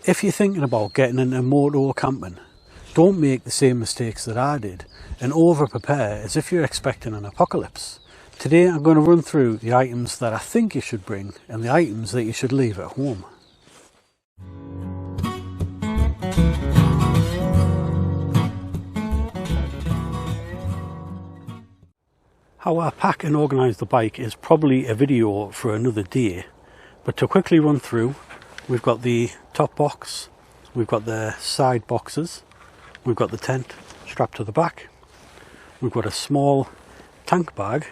If you're thinking about getting into motor camping, don't make the same mistakes that I did and over prepare as if you're expecting an apocalypse. Today I'm going to run through the items that I think you should bring and the items that you should leave at home. How I pack and organise the bike is probably a video for another day, but to quickly run through, we've got the top box, we've got the side boxes, we've got the tent strapped to the back, we've got a small tank bag,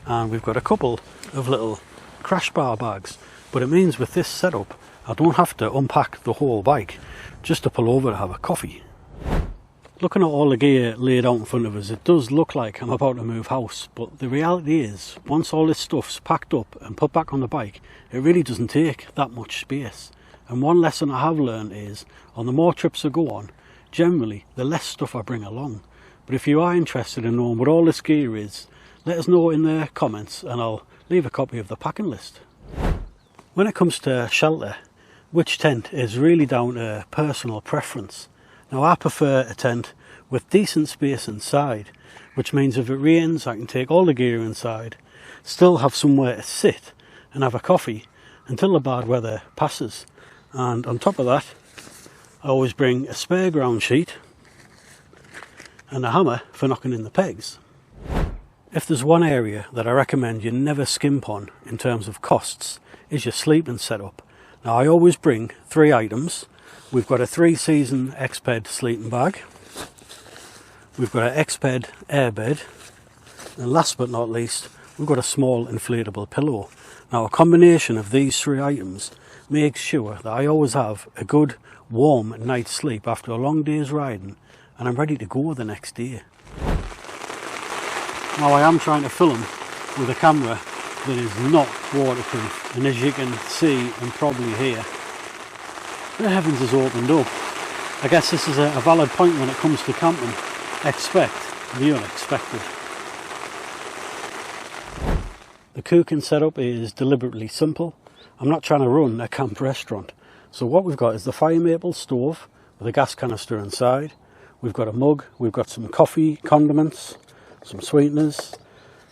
and we've got a couple of little crash bar bags. But it means with this setup I don't have to unpack the whole bike just to pull over to have a coffee. Looking at all the gear laid out in front of us, it does look like I'm about to move house, but the reality is once all this stuff's packed up and put back on the bike, it really doesn't take that much space. And one lesson I have learned is, on the more trips I go on, generally the less stuff I bring along. But if you are interested in knowing what all this gear is, let us know in the comments and I'll leave a copy of the packing list. When it comes to shelter, which tent is really down to personal preference. Now I prefer a tent with decent space inside, which means if it rains I can take all the gear inside, still have somewhere to sit and have a coffee until the bad weather passes. And on top of that, I always bring a spare ground sheet and a hammer for knocking in the pegs. If there's one area that I recommend you never skimp on in terms of costs, is your sleeping setup. Now I always bring 3 items. We've got a 3-season X-Bed sleeping bag, we've got an X-Bed airbed, and last but not least, we've got a small inflatable pillow. Now a combination of these 3 items makes sure that I always have a good warm night's sleep after a long day's riding, and I'm ready to go the next day. Now I am trying to film with a camera that is not waterproof, and as you can see and probably hear, the heavens has opened up. I guess this is a valid point when it comes to camping. Expect the unexpected. The cooking setup is deliberately simple. I'm not trying to run a camp restaurant. So what we've got is the fire maple stove with a gas canister inside. We've got a mug, we've got some coffee, condiments, some sweeteners,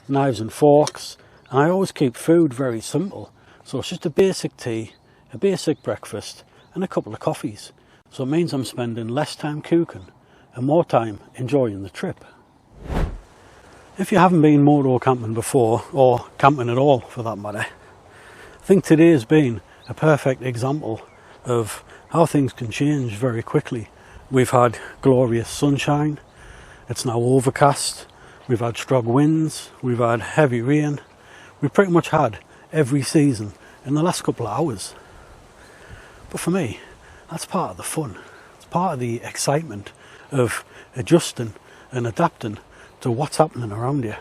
knives and forks. And I always keep food very simple. So it's just a basic tea, a basic breakfast, and a couple of coffees. So it means I'm spending less time cooking and more time enjoying the trip. If you haven't been motor camping before, or camping at all for that matter, I think today has been a perfect example of how things can change very quickly. We've had glorious sunshine, it's now overcast, we've had strong winds, we've had heavy rain, we've pretty much had every season in the last couple of hours. But for me, that's part of the fun. It's part of the excitement of adjusting and adapting to what's happening around you.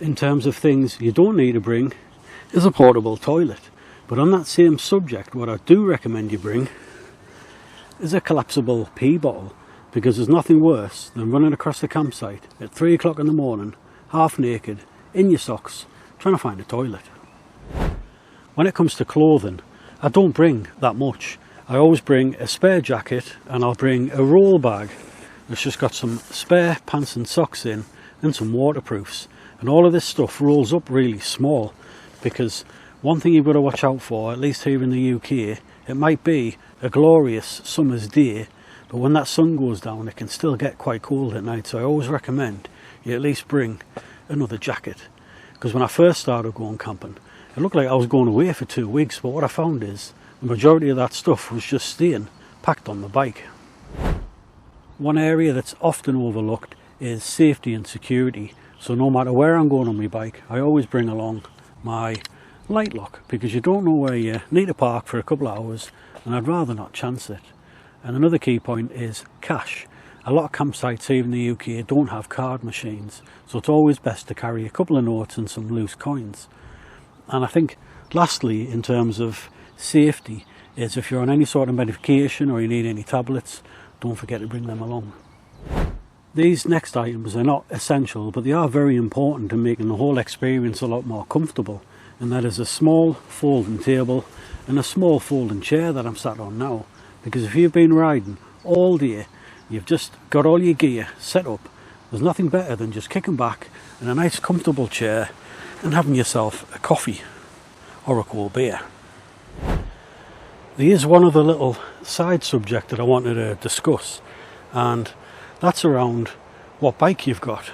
In terms of things you don't need to bring is a portable toilet. But on that same subject, what I do recommend you bring is a collapsible pee bottle, because there's nothing worse than running across the campsite at 3 o'clock in the morning, half naked, in your socks, trying to find a toilet. When it comes to clothing, I don't bring that much. I always bring a spare jacket and I'll bring a roll bag that's just got some spare pants and socks in and some waterproofs. And all of this stuff rolls up really small, because one thing you've got to watch out for, at least here in the UK, it might be a glorious summer's day, but when that sun goes down it can still get quite cold at night. So I always recommend you at least bring another jacket, because when I first started going camping, it looked like I was going away for 2 weeks, but what I found is the majority of that stuff was just staying packed on the bike. One area that's often overlooked is safety and security. So no matter where I'm going on my bike, I always bring along my light lock, because you don't know where you need to park for a couple of hours, and I'd rather not chance it. And another key point is cash. A lot of campsites here in the UK don't have card machines, so it's always best to carry a couple of notes and some loose coins. And I think lastly, in terms of safety, is if you're on any sort of medication or you need any tablets, don't forget to bring them along. These next items are not essential, but they are very important in making the whole experience a lot more comfortable, and that is a small folding table and a small folding chair that I'm sat on now, because if you've been riding all day, you've just got all your gear set up, there's nothing better than just kicking back in a nice comfortable chair and having yourself a coffee or a cold beer. There is one other little side subject that I wanted to discuss, and that's around what bike you've got.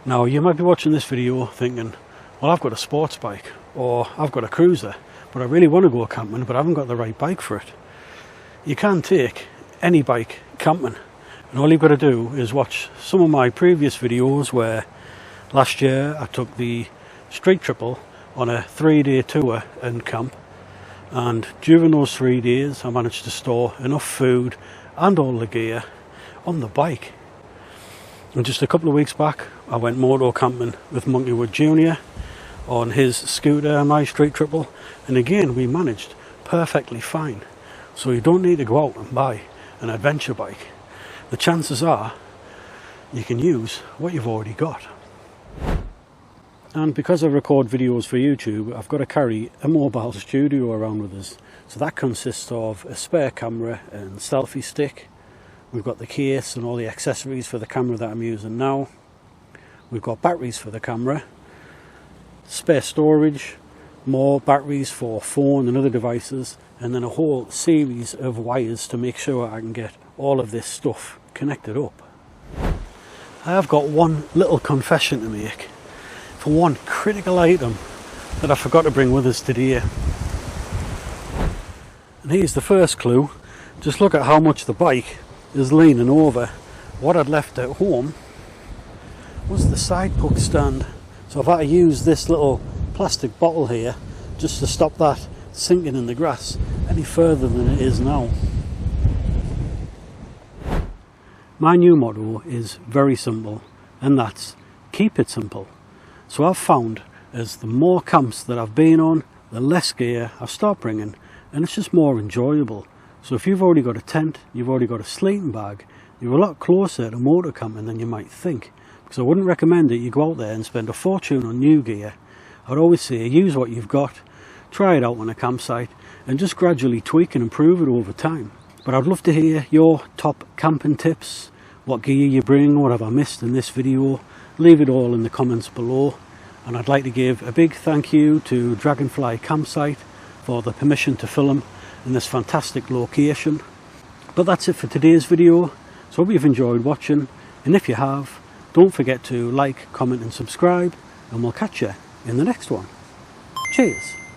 Now, you might be watching this video thinking, well, I've got a sports bike or I've got a cruiser, but I really want to go camping, but I haven't got the right bike for it. You can take any bike camping, and all you've got to do is watch some of my previous videos where last year I took the Street Triple on a 3-day tour and camp, and during those 3 days I managed to store enough food and all the gear on the bike. And just a couple of weeks back I went moto camping with Monkeywood Jr. on his scooter, my Street Triple, and again we managed perfectly fine. So you don't need to go out and buy an adventure bike. The chances are you can use what you've already got. And because I record videos for YouTube, I've got to carry a mobile studio around with us. So that consists of a spare camera and selfie stick. We've got the case and all the accessories for the camera that I'm using now. We've got batteries for the camera, spare storage, more batteries for phone and other devices, and then a whole series of wires to make sure I can get all of this stuff connected up. I have got one little confession to make for one critical item that I forgot to bring with us today. And here's the first clue. Just look at how much the bike is leaning over. What I'd left at home was the side puck stand. So I've had to use this little plastic bottle here just to stop that sinking in the grass any further than it is now. My new motto is very simple, and that's keep it simple. So I've found as the more camps that I've been on, the less gear I start bringing, and it's just more enjoyable. So if you've already got a tent, you've already got a sleeping bag, you're a lot closer to motor camping than you might think. Because I wouldn't recommend that you go out there and spend a fortune on new gear. I'd always say use what you've got, try it out on a campsite, and just gradually tweak and improve it over time. But I'd love to hear your top camping tips, what gear you bring, what have I missed in this video. Leave it all in the comments below, and I'd like to give a big thank you to Dragonfly campsite for the permission to film in this fantastic location. But that's it for today's video, so hope you've enjoyed watching, and if you have, don't forget to like, comment and subscribe, and we'll catch you in the next one. Cheers!